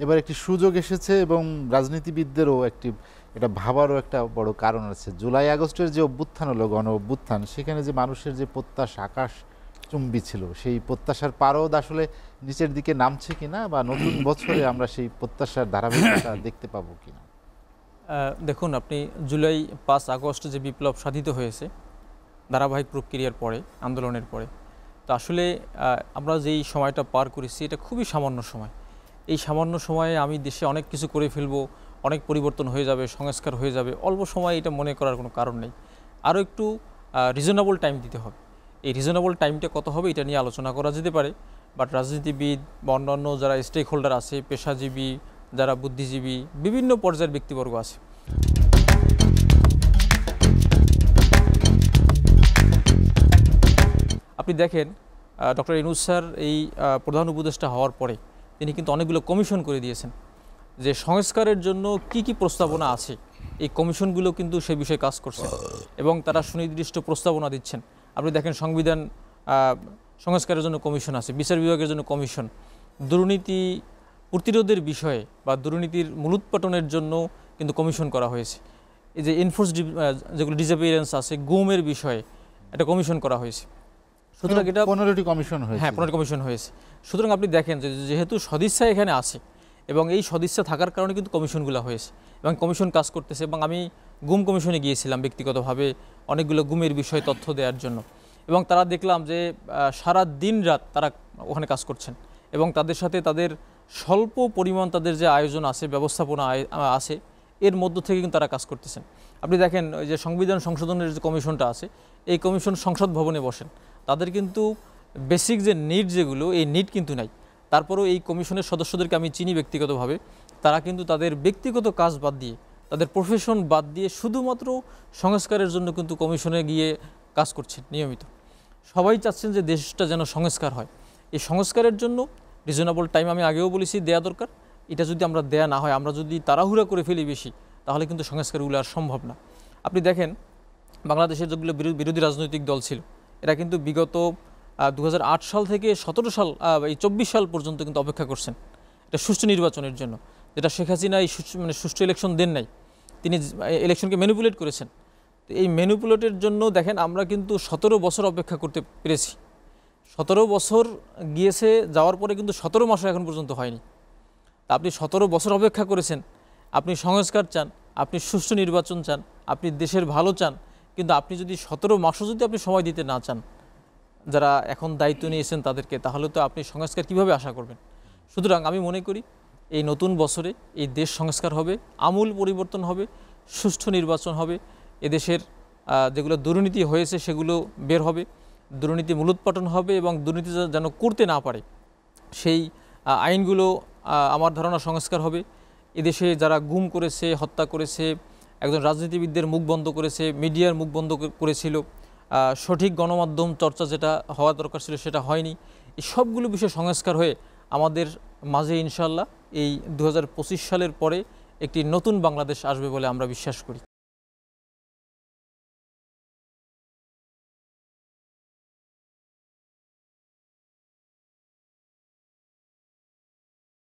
এবার একটি সুযোগ এসেছে এবং রাজনীতিবিদদেরও এটা ভাবারও একটা বড় কারণ আছে। জুলাই আগস্টের যে অভ্যুত্থান হলো, গণ অভ্যুত্থান, সেখানে যে মানুষের যে প্রত্যাশা আকাশ চুম্বী ছিল, সেই প্রত্যাশার পারদ আসলে নিচের দিকে নামছে কিনা, বা নতুন বছরে আমরা সেই প্রত্যাশার ধারাবাহিকতা দেখতে পাবো কিনা। দেখুন, আপনি জুলাই 5 আগস্ট যে বিপ্লব সাধিত হয়েছে ধারাবাহিক প্রক্রিয়ার পরে, আন্দোলনের পরে, তো আসলে আমরা যেই সময়টা পার করেছি এটা খুবই সামান্য সময়। এই সামান্য সময়ে আমি দেশে অনেক কিছু করে ফেলবো, অনেক পরিবর্তন হয়ে যাবে, সংস্কার হয়ে যাবে, অল্প সময় এটা মনে করার কোনো কারণ নেই। আরও একটু রিজনেবল টাইম দিতে হবে। এই রিজনেবল টাইমটা কত হবে এটা নিয়ে আলোচনা করা যেতে পারে, বাট রাজনীতিবিদ বা অন্যান্য যারা স্টেক হোল্ডার আছে, পেশাজীবী, যারা বুদ্ধিজীবী, বিভিন্ন পর্যায়ের ব্যক্তিবর্গ আছে, আপনি দেখেন ডক্টর ইউনূস স্যার এই প্রধান উপদেষ্টা হওয়ার পরে তিনি কিন্তু অনেকগুলো কমিশন করে দিয়েছেন যে সংস্কারের জন্য কি কি প্রস্তাবনা আছে, এই কমিশনগুলো কিন্তু সে বিষয়ে কাজ করছে এবং তারা সুনির্দিষ্ট প্রস্তাবনা দিচ্ছেন। আপনি দেখেন সংবিধান সংস্কারের জন্য কমিশন আছে, বিচার বিভাগের জন্য কমিশন, দুর্নীতি প্রতিরোধের বিষয়ে বা দুর্নীতির মূলোৎপাটনের জন্য কিন্তু কমিশন করা হয়েছে। এই যে এনফোর্স যেগুলো ডিসঅ্যাপিয়ারেন্স আছে, গুমের বিষয়ে একটা কমিশন করা হয়েছে। সুতরাং এটা 15টি কমিশন হয়েছে। হ্যাঁ, 15টি কমিশন হয়েছে। সুতরাং আপনি দেখেন যে যেহেতু সদিচ্ছা এখানে আছে এবং এই সদিচ্ছা থাকার কারণে কিন্তু কমিশনগুলো হয়েছে এবং কমিশন কাজ করতেছে। এবং আমি গুম কমিশনে গিয়েছিলাম ব্যক্তিগতভাবে অনেকগুলো গুমের বিষয়ে তথ্য দেওয়ার জন্য, এবং তারা দেখলাম যে সারা দিন রাত তারা ওখানে কাজ করছেন এবং তাদের সাথে তাদের স্বল্প পরিমাণ তাদের যে আয়োজন আছে, ব্যবস্থাপনা আছে, এর মধ্য থেকে কিন্তু তারা কাজ করতেছেন। আপনি দেখেন ওই যে সংবিধান সংশোধনের যে কমিশনটা আছে, এই কমিশন সংসদ ভবনে বসেন, তাদের কিন্তু বেসিক যে নিড যেগুলো, এই নিড কিন্তু নাই। তারপরেও এই কমিশনের সদস্যদেরকে আমি চিনি ব্যক্তিগতভাবে, তারা কিন্তু তাদের ব্যক্তিগত কাজ বাদ দিয়ে, তাদের প্রফেশন বাদ দিয়ে শুধুমাত্র সংস্কারের জন্য কিন্তু কমিশনে গিয়ে কাজ করছেন নিয়মিত। সবাই চাচ্ছেন যে দেশটা যেন সংস্কার হয়। এই সংস্কারের জন্য রিজনেবল টাইম আমি আগেও বলেছি দেয়া দরকার। এটা যদি আমরা দেয়া না হয়, আমরা যদি তাড়াহুড়া করে ফেলি বেশি, তাহলে কিন্তু সংস্কারগুলো আর সম্ভব না। আপনি দেখেন বাংলাদেশের যেগুলো বিরোধী রাজনৈতিক দল ছিল, এরা কিন্তু বিগত 2008 সাল থেকে 17 সাল, এই 24 সাল পর্যন্ত কিন্তু অপেক্ষা করছেন এটা সুষ্ঠু নির্বাচনের জন্য, যেটা শেখ হাসিনা এই সুষ্ঠু ইলেকশন দেন নাই, তিনি ইলেকশনকে ম্যানিপুলেট করেছেন। তো এই ম্যানিপুলেটের জন্য দেখেন আমরা কিন্তু 17 বছর অপেক্ষা করতে পেরেছি। 17 বছর গিয়েছে, যাওয়ার পরে কিন্তু 17 মাসও এখন পর্যন্ত হয়নি। তা আপনি 17 বছর অপেক্ষা করেছেন, আপনি সংস্কার চান, আপনি সুষ্ঠু নির্বাচন চান, আপনি দেশের ভালো চান, কিন্তু আপনি যদি 17 মাসও যদি আপনি সময় দিতে না চান যারা এখন দায়িত্ব নিয়েছেন তাদেরকে, তাহলে তো আপনি সংস্কার কিভাবে আশা করবেন? সুতরাং আমি মনে করি এই নতুন বছরে এই দেশ সংস্কার হবে, আমূল পরিবর্তন হবে, সুষ্ঠু নির্বাচন হবে, এদেশের যেগুলো দুর্নীতি হয়েছে সেগুলো বের হবে, দুর্নীতি মূলোৎপাটন হবে এবং দুর্নীতি যেন করতে না পারে সেই আইনগুলো, আমার ধারণা সংস্কার হবে। এদেশে যারা গুম করেছে, হত্যা করেছে, একজন রাজনীতিবিদদের মুখ বন্ধ করেছে, মিডিয়ার মুখ বন্ধ করেছিল, সঠিক গণমাধ্যম চর্চা যেটা হওয়া দরকার ছিল সেটা হয়নি, এই সবগুলো বিষয় সংস্কার হয়ে আমাদের মাঝে ইনশাল্লাহ এই 2025 সালের পরে একটি নতুন বাংলাদেশ আসবে বলে আমরা বিশ্বাস করি।